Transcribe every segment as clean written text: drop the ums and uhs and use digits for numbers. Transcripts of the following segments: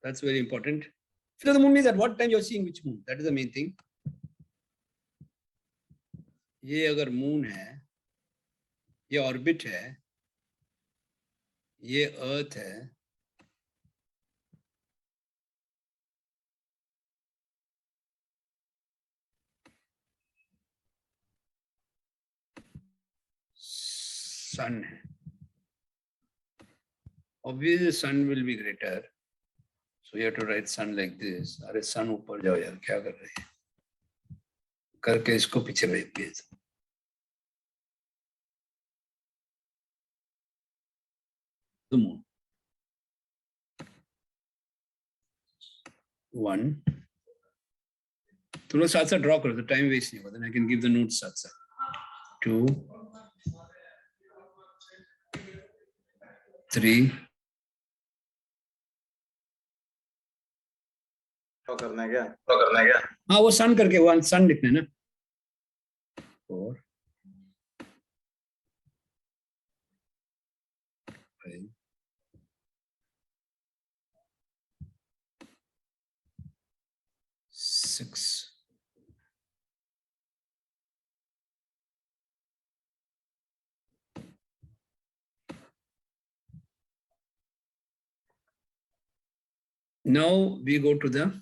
That's very important. Fill of the moon means at what time you're seeing which moon. That is the main thing. ये अगर moon है, ये orbit है, ये earth है, sun है. Obviously, sun will be greater. So you have to write sun like this. अरे sun ऊपर जाओ यार, क्या कर रहे हैं? करके इसको पीछे भेज दिए. The moon. 1. तुम लोग साथ साथ ड्रॉ करो, तो टाइम वेस्ट नहीं होगा. Then I can give the notes साथ साथ. 2, 3. ड्रॉ करना है क्या? हाँ, वो सन करके वन सन लिखना है ना. 4, 5, 6. Now we go to the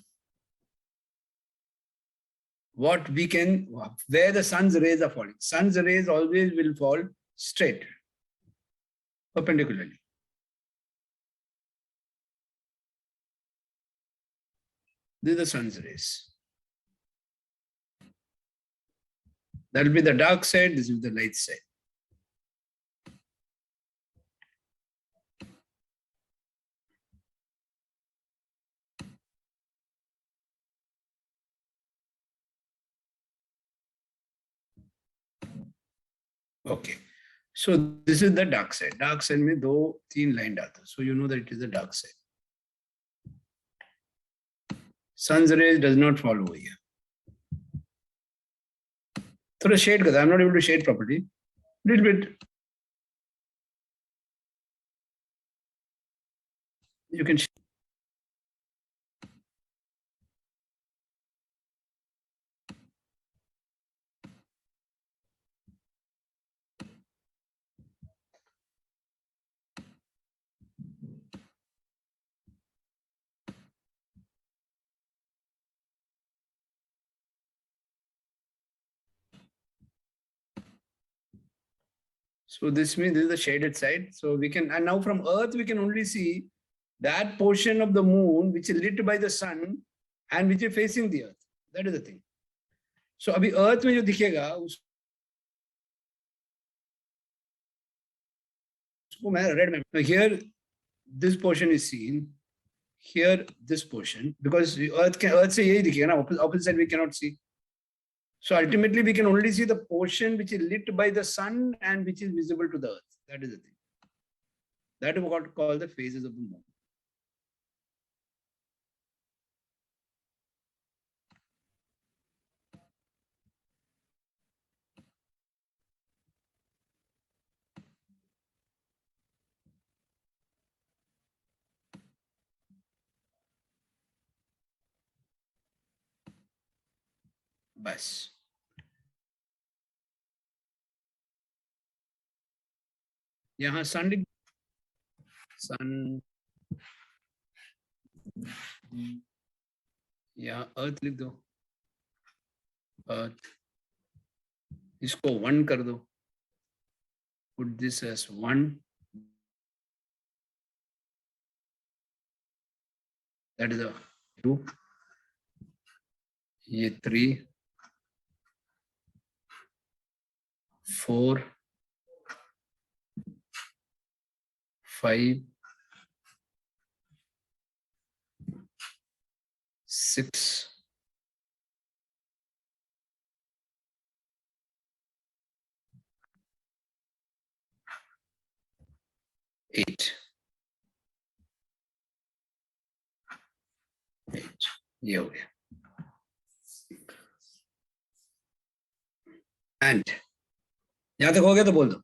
what we can, where the sun's rays are falling. Sun's rays always will fall straight, perpendicularly. This is the sun's rays. That will be the dark side, this is the light side. Okay, so this is the dark side. Dark side में 2-3 line डालते, so you know that it is the dark side. Sun's rays does not fall over here. थोड़ा shade कर, I'm not able to shade properly. Little bit. You can. So this means this is the shaded side. So we can, and now from Earth, we can only see that portion of the moon which is lit by the sun and which is facing the Earth. That is the thing. So अभी Earth में जो दिखेगा उसको मैं red में. Now here this portion is seen. Here this portion, because Earth से यही दिखेगा ना, opposite side we cannot see. So ultimately, we can only see the portion which is lit by the sun and which is visible to the Earth. That is the thing. That is what called the phases of the moon. बस. यहाँ sun यहाँ earth लिख दो. Earth. इसको 1 कर दो. Put this as 1. That is a 2. ये 3, 4, 5, 6, 8. 8. ये हो गया. And यहाँ तक हो गया तो बोल दो.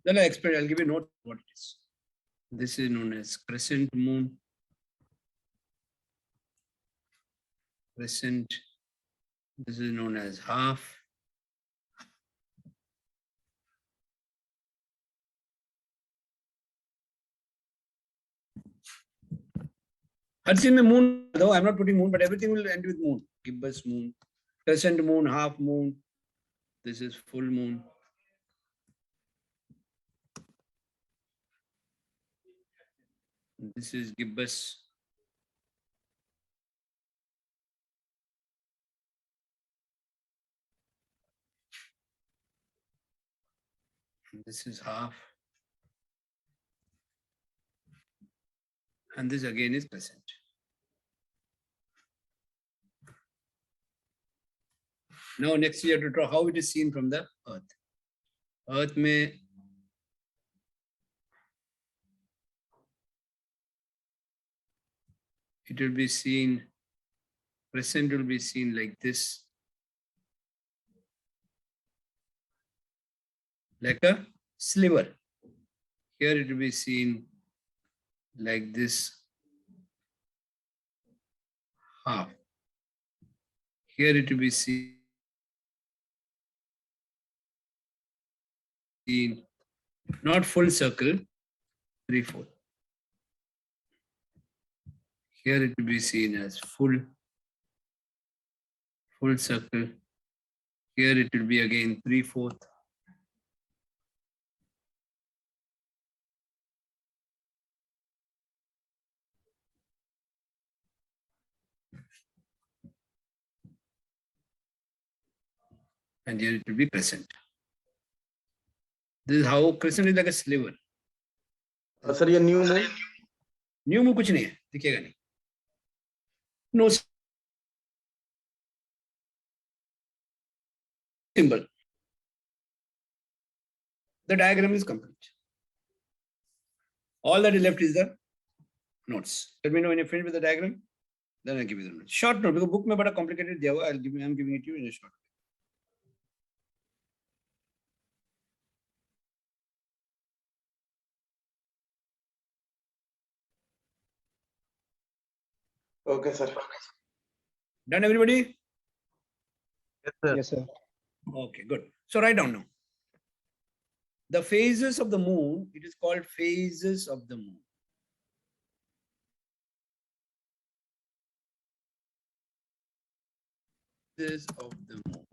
Then I'll explain. I'll give you a note what it is. This is known as crescent moon. Crescent. This is known as half. Hard scene mein moon, though I'm not putting moon, but everything will end with moon. Gibbous moon, crescent moon, half moon. This is full moon. This is gibbous. This is half. And this again is crescent. Now next you have to draw how it is seen from the earth. Earth may it will be seen, crescent will be seen like this. Like a sliver. Here it will be seen like this, half. Here it will be seen not full circle, 3/4. Here it will be seen as full circle. Here it will be again 3/4. And here it will be crescent. This is how crescent is like a sliver. Sir, ये new moon? New moon कुछ नहीं है, दिखेगा नहीं. No symbol. The diagram is complete. All that is left is the notes. Let me know when you're finished with the diagram. Then I'll give you the notes. Short note, because book में बड़ा complicated दिया हुआ. I'm giving it to you in a short. Okay, sir. Done, everybody? Yes, sir. Yes, sir. Okay, good. So write down now. The phases of the moon, it is called phases of the moon. Phases of the moon.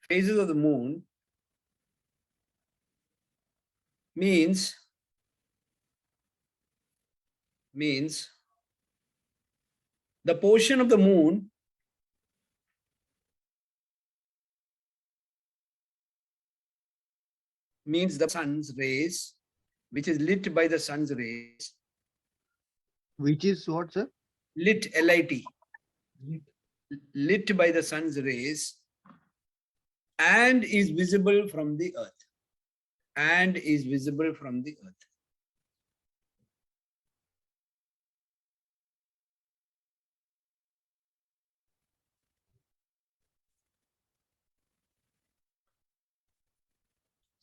Phases of the moon means the portion of the moon means the sun's rays, which is lit by the sun's rays. Which is what, sir? Lit, L-I-T. Lit by the sun's rays and is visible from the earth. And is visible from the earth.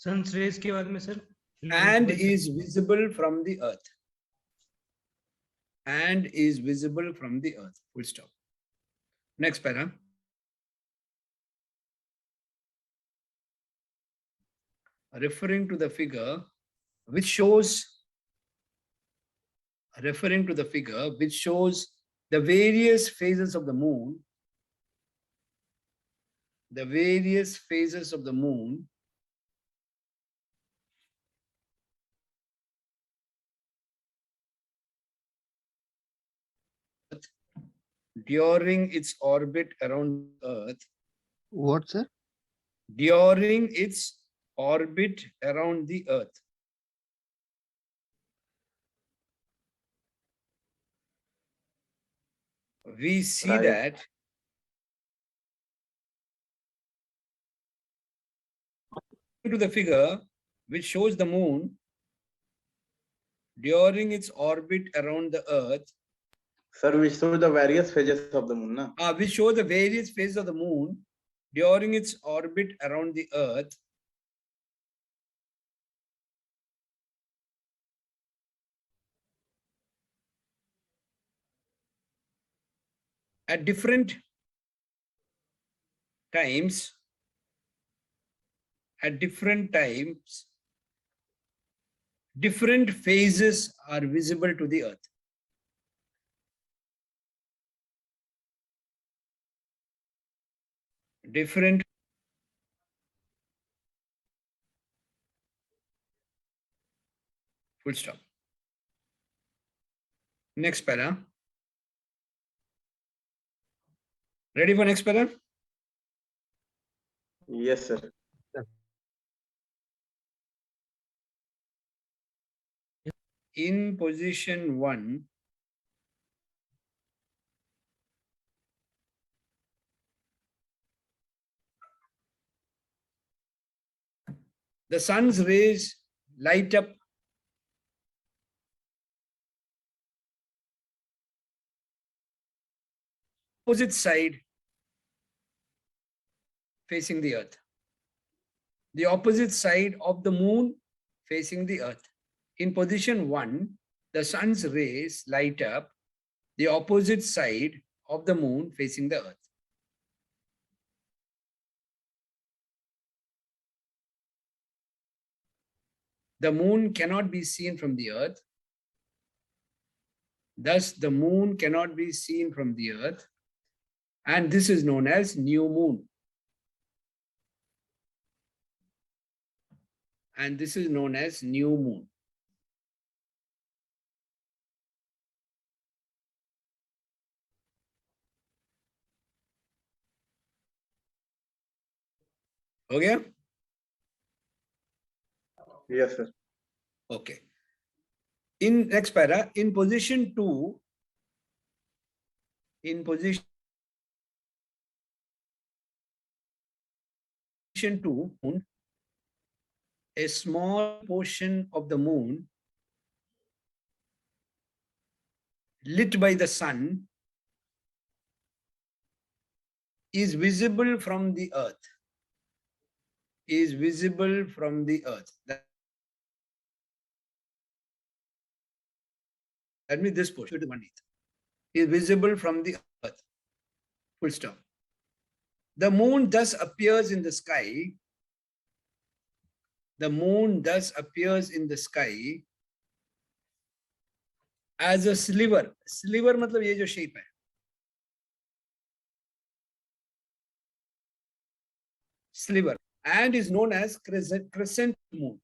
Sun's rays के बाद में sir. And is visible from the earth. And is visible from the earth. Full stop. Next para. Referring to the figure which shows the various phases of the moon. The various phases of the moon during its orbit around Earth. What, sir? During its orbit around the Earth. We see Right. that to the figure which shows the moon during its orbit around the Earth. Sir, we show the various phases of the moon, na? We show the various phases of the moon during its orbit around the Earth. at different times, different phases are visible to the earth. Different full stop. Next para. Ready for next para? Yes, sir. In position 1, the sun's rays light up opposite side facing the earth. The opposite side of the moon facing the earth. In position 1, the sun's rays light up the opposite side of the moon facing the earth. The moon cannot be seen from the earth. Thus, the moon cannot be seen from the earth. And this is known as new moon. And this is known as new moon. Okay? Yes, sir. Okay. In next para, in position 2, in position 2, a small portion of the moon lit by the sun is visible from the earth. Is visible from the earth. That means this portion is visible from the earth. Full stop. The moon thus appears in the sky. The moon thus appears in the sky as a sliver. Sliver मतलब ये जो shape है. Sliver. And is known as crescent moon.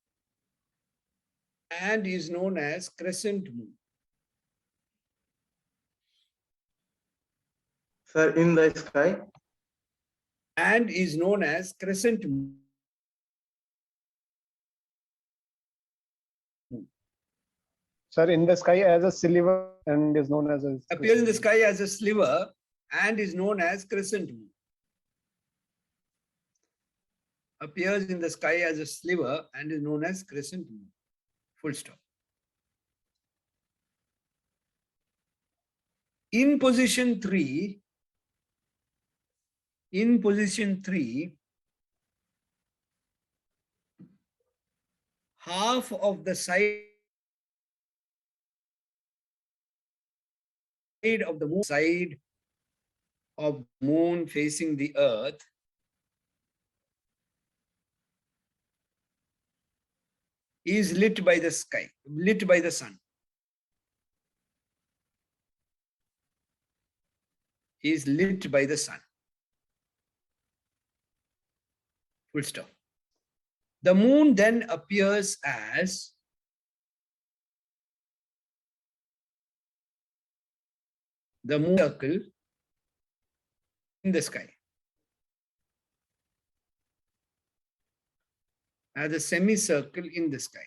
And is known as crescent moon. Sir, in the sky. And is known as crescent moon. Sir, in the sky as a silver and is known as a Appears in the sky as a sliver and is known as crescent moon. Appears in the sky as a sliver and is known as crescent moon. Full stop. In position 3, half of the side of the moon facing the earth is lit by the sky, lit by the sun. Is lit by the sun. Full stop. The moon then appears as the moon circle in the sky. As a semicircle in the sky.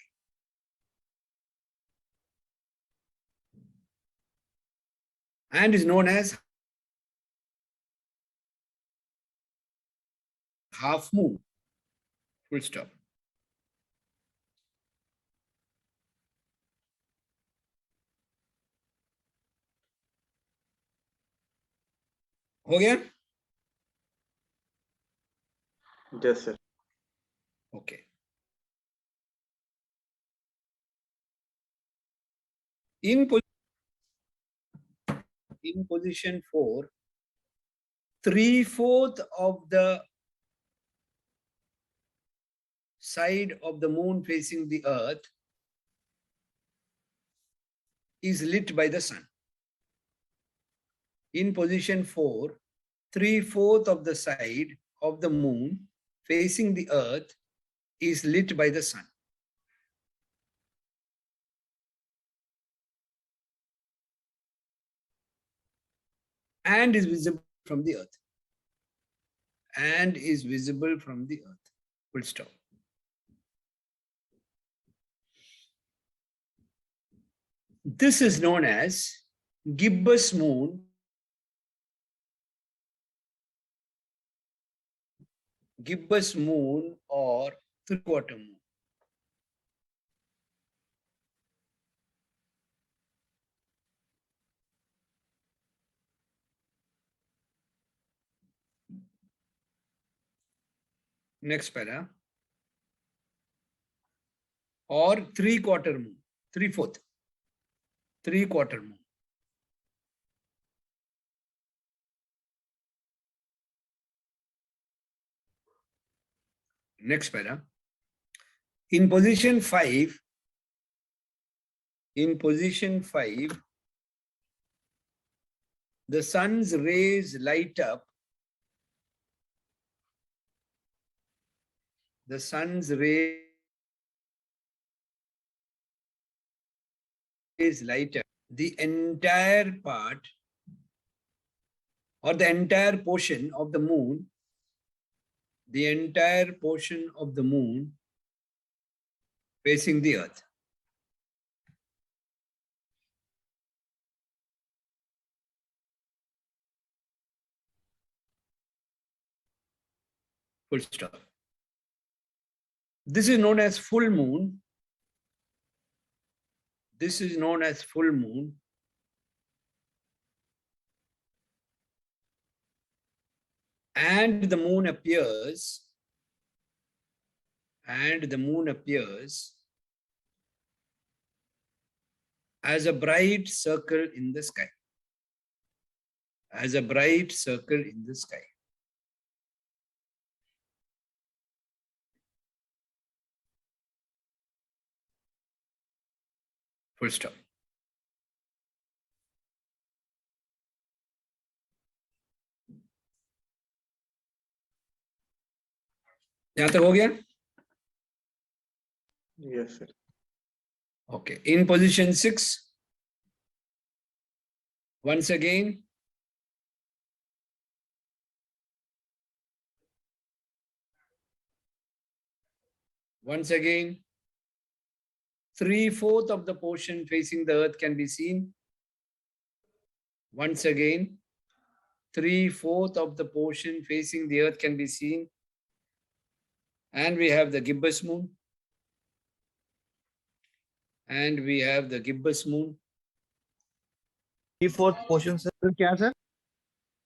And is known as half moon. Full stop. हो गया? Yes, sir. Okay. In position 4, 3/4 of the side of the moon facing the earth is lit by the sun. In position 4, 3/4 of the side of the moon facing the earth is lit by the sun. And is visible from the earth. And is visible from the earth. Full stop. This is known as gibbous moon. Gibbous moon or three-quarter moon. Next para. Or three-quarter moon, 3/4, three-quarter moon. Next para. In position 5, the sun's rays light up. The sun's rays light up the entire part or the entire portion of the moon. The entire portion of the moon facing the earth. Full stop. This is known as full moon. This is known as full moon. And the moon appears. And the moon appears as a bright circle in the sky. As a bright circle in the sky. Full stop. यहाँ तक हो गया? Yes, sir. Okay. In position 6, once again, once again, 3/4 of the portion facing the earth can be seen. Once again, 3/4 of the portion facing the earth can be seen. And we have the gibbous moon. And we have the gibbous moon. 3/4 portion, sir. Sir, क्या sir?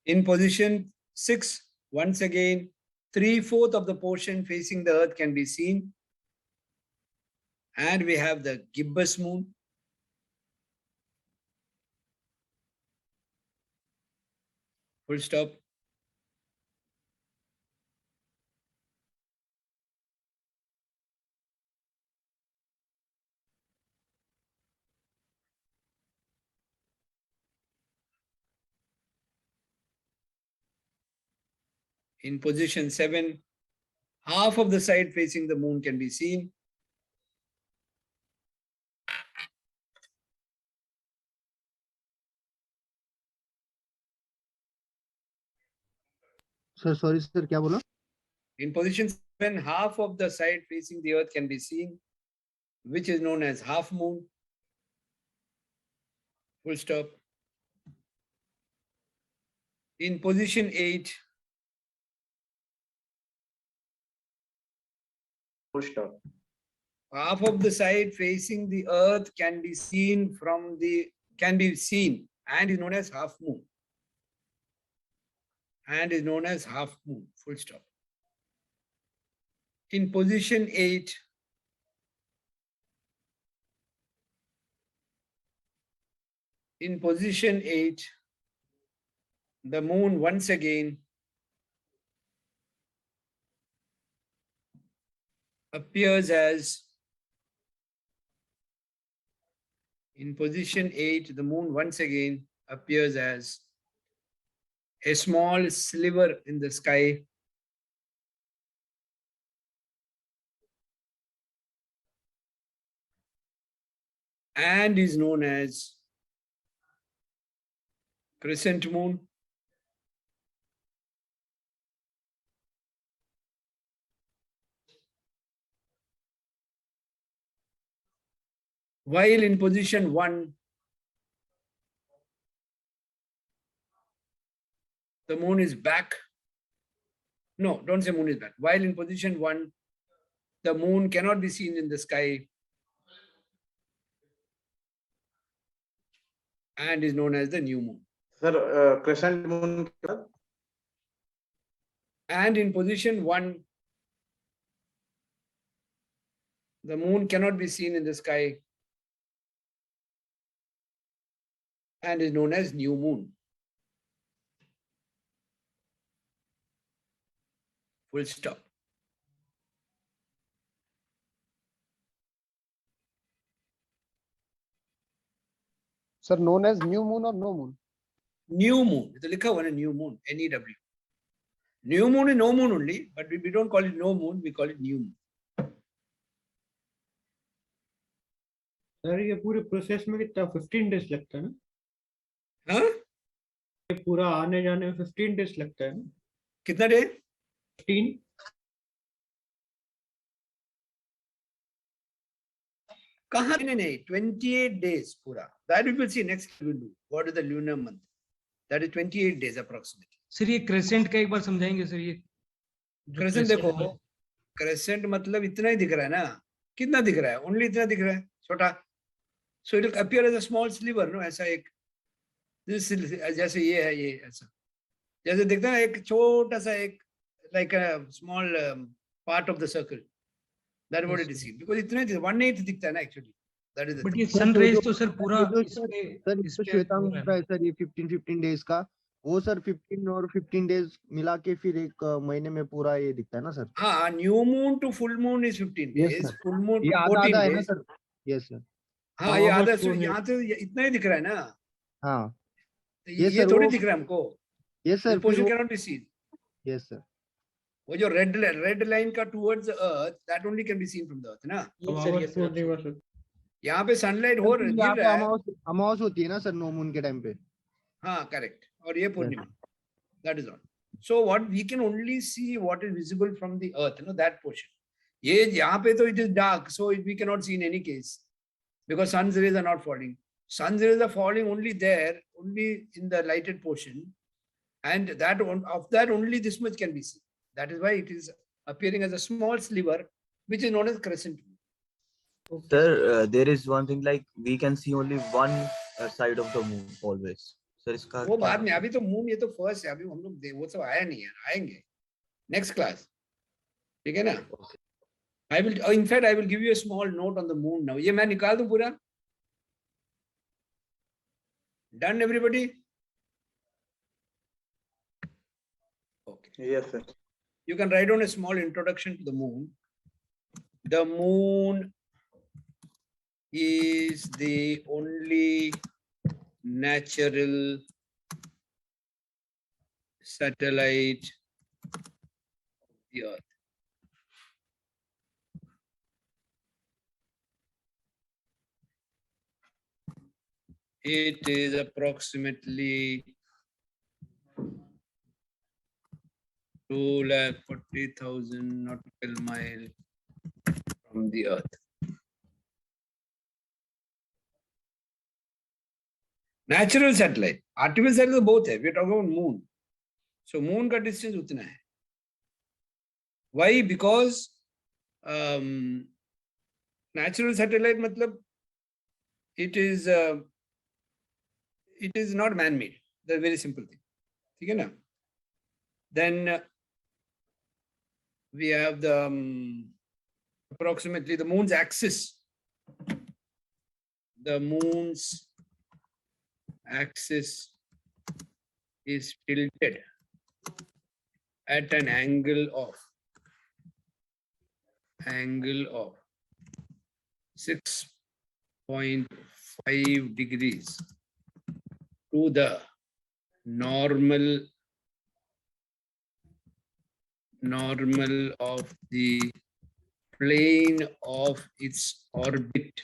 In position 6, once again, 3/4 of the portion facing the earth can be seen. And we have the gibbous moon. Full stop. In position 7, half of the side facing the moon can be seen. Sir, sorry sir, क्या बोला? In position 7, half of the side facing the earth can be seen, which is known as half moon. Full stop. In position 8, Full stop. half of the side facing the earth can be seen and is known as half moon. And is known as half moon. Full stop. In position 8, the moon once again appears as in position 8, the moon once again appears as a small sliver in the sky and is known as crescent moon. While in position 1, the moon is back. No, don't say moon is back. While in position 1, the moon cannot be seen in the sky and is known as the new moon. Sir, crescent moon के बाद And in position 1, the moon cannot be seen in the sky and is known as new moon. Full stop. Sir, known as new moon or no moon? New moon. The likha one new moon. NEW. New moon is no moon only, but we don't call it no moon. We call it new moon. Sir ये पूरे process में कितना 15 days लगता है ना? हाँ? ये पूरा आने जाने में 15 डेज लगता है ना? कितना डे? 15. कहाँ? नहीं 28 days पूरा. That we will see next we will do. What is the lunar month? That is 28 days approximately. Sir ये क्रेसेंट का एक बार समझाएंगे सर ये क्रेसेंट देखो, क्रेसेंट मतलब इतना ही दिख रहा है ना? कितना दिख रहा है? ओनली इतना दिख रहा है, छोटा. So it will appear as a small sliver, no? ऐसा एक जैसे ये है, ये ऐसा जैसे दिखता है एक छोटा सा एक like a small part of the circle. That is what it is seen. Because इतना ही 1/8 दिखता है ना actually. That is the but thing. ये सनराइज तो सर पूरा सर इस इसमें पे श्वेतांग हो रहा है। रहा है सर, ये 15 डेज का, वो सर 15 और 15 डेज मिला के फिर एक महीने में पूरा ये दिखता है ना सर? हाँ, new moon to full moon is 15 Yes, days. sir. Full moon ये to आधा 14 आधा है ना days. सर? Yes sir. हाँ, ये हाँ, आधा. बस वो है। यहाँ तो इतना ही दिख रहा है ना? हाँ तो Yes, ये sir, थोड़ी वो- दिख रहा है हमको. Yes sir. This portion cannot be seen. Yes sir. वो जो red line का towards the earth, that only can be seen from the earth, ना? यहाँ पे sunlight हो गिर यहाँ पे रहा है. अमावस होती है ना सर नो मून के टाइम पे? हाँ, correct. और ये पूर्णिमा. That is all. So what we can only see what is visible from the earth, you know, that portion. ये यहाँ पे तो it is dark, so we cannot see in any case because sun's rays are not falling. Sun's rays are falling only there, only in the lighted portion, and that of that only this much can be seen. That is why it is appearing as a small sliver, which is known as crescent moon. Sir, there is one thing like we can see only one side of the moon always. Sir, इसका वो क्या बाद में, मतलब? अभी तो moon ये तो फर्स्ट है, अभी हम लोग वो सब आया नहीं है, आएंगे नेक्स्ट क्लास, ठीक है ना? I will, in fact, I will give you a small note on the moon now. ये मैं निकाल दूं पूरा? Done, everybody? Okay. Yes, sir. You can write down a small introduction to the moon. The moon is the only natural satellite of the Earth. It is approximately 240,000 nautical miles from the Earth. Natural satellite, artificial satellite both है. We are talking about moon. So moon का distance उतना है. Why? Because natural satellite मतलब it is not man-made. That's a very simple thing. ठीक है ना? Then we have the approximately the moon's axis. The moon's axis is tilted at an angle of angle of 6.5 degrees to the normal of the plane of its orbit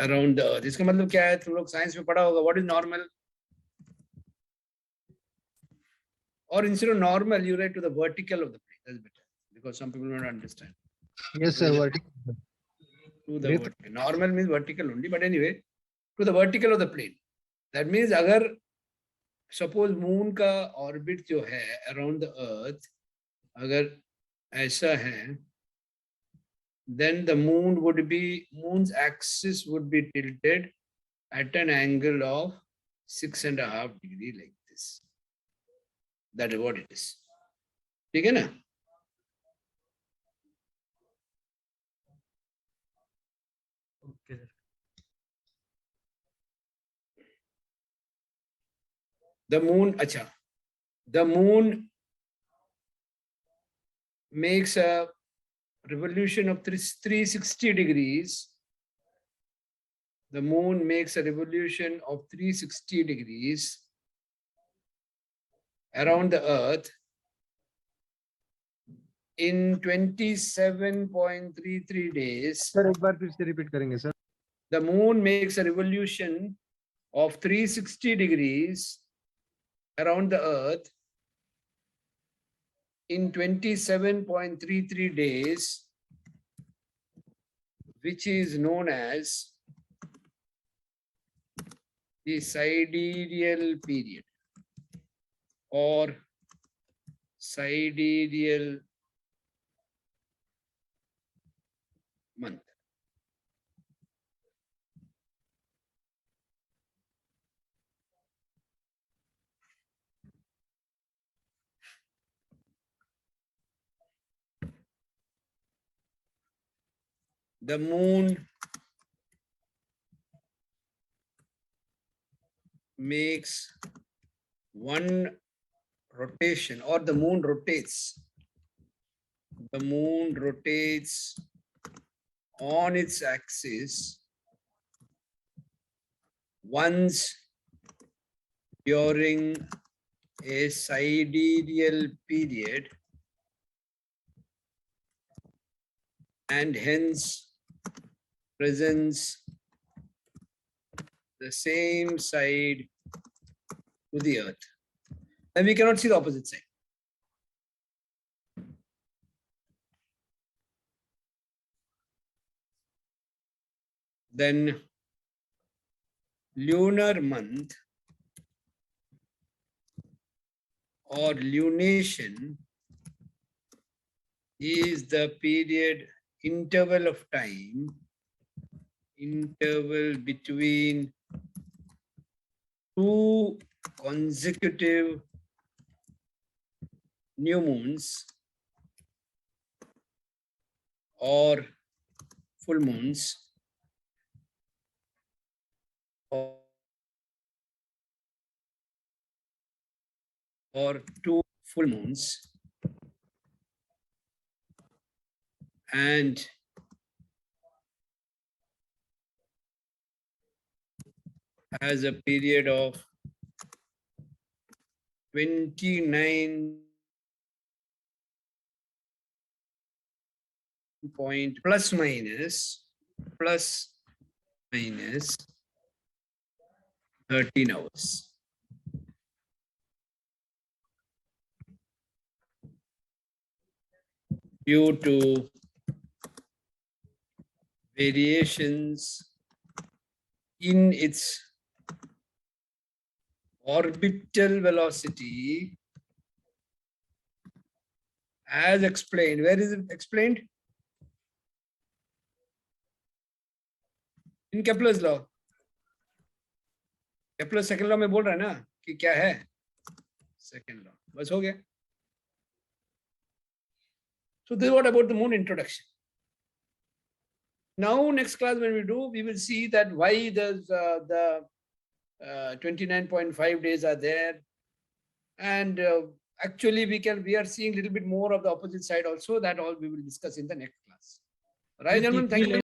around the earth. इसका मतलब क्या है? तुम लोग science में पढ़ा होगा. What is normal? Or instead of normal, you write to the vertical of the plane. That's better because some people don't understand. Yes, sir. Vertical. To the Great. vertical. Normal means vertical only, but anyway, to the vertical of the plane. That means अगर suppose moon का orbit जो है around the earth अगर ऐसा है, then the moon's axis would be tilted at an angle of 6.5 degree like this. That is what it is. ठीक है ना? Okay. The moon makes a revolution of 360 degrees. The moon makes a revolution of 360 degrees around the earth in 27.33 days. Sir, एक बार फिर से repeat करेंगे sir. The moon makes a revolution of 360 degrees around the earth in 27.33 days, which is known as the sidereal period or sidereal month. The moon makes one rotation, or the moon rotates. The moon rotates on its axis once during a sidereal period, and hence presents the same side to the earth. And we cannot see the opposite side. Then lunar month or lunation is the period interval of time, interval between two consecutive new moons or full moons or two full moons, and has a period of 29 point plus minus 13 hours. Due to variations in its orbital velocity as explained. Where is it explained? In Kepler's law. Kepler's second law में बोल रहा है ना कि क्या है? Second law. बस हो गया. So this is what about the moon introduction. Now next class when we do, we will see that why there's the 29.5 days are there, and actually we are seeing a little bit more of the opposite side also. That all we will discuss in the next class. Right, With the gentlemen? Thank you. equivalent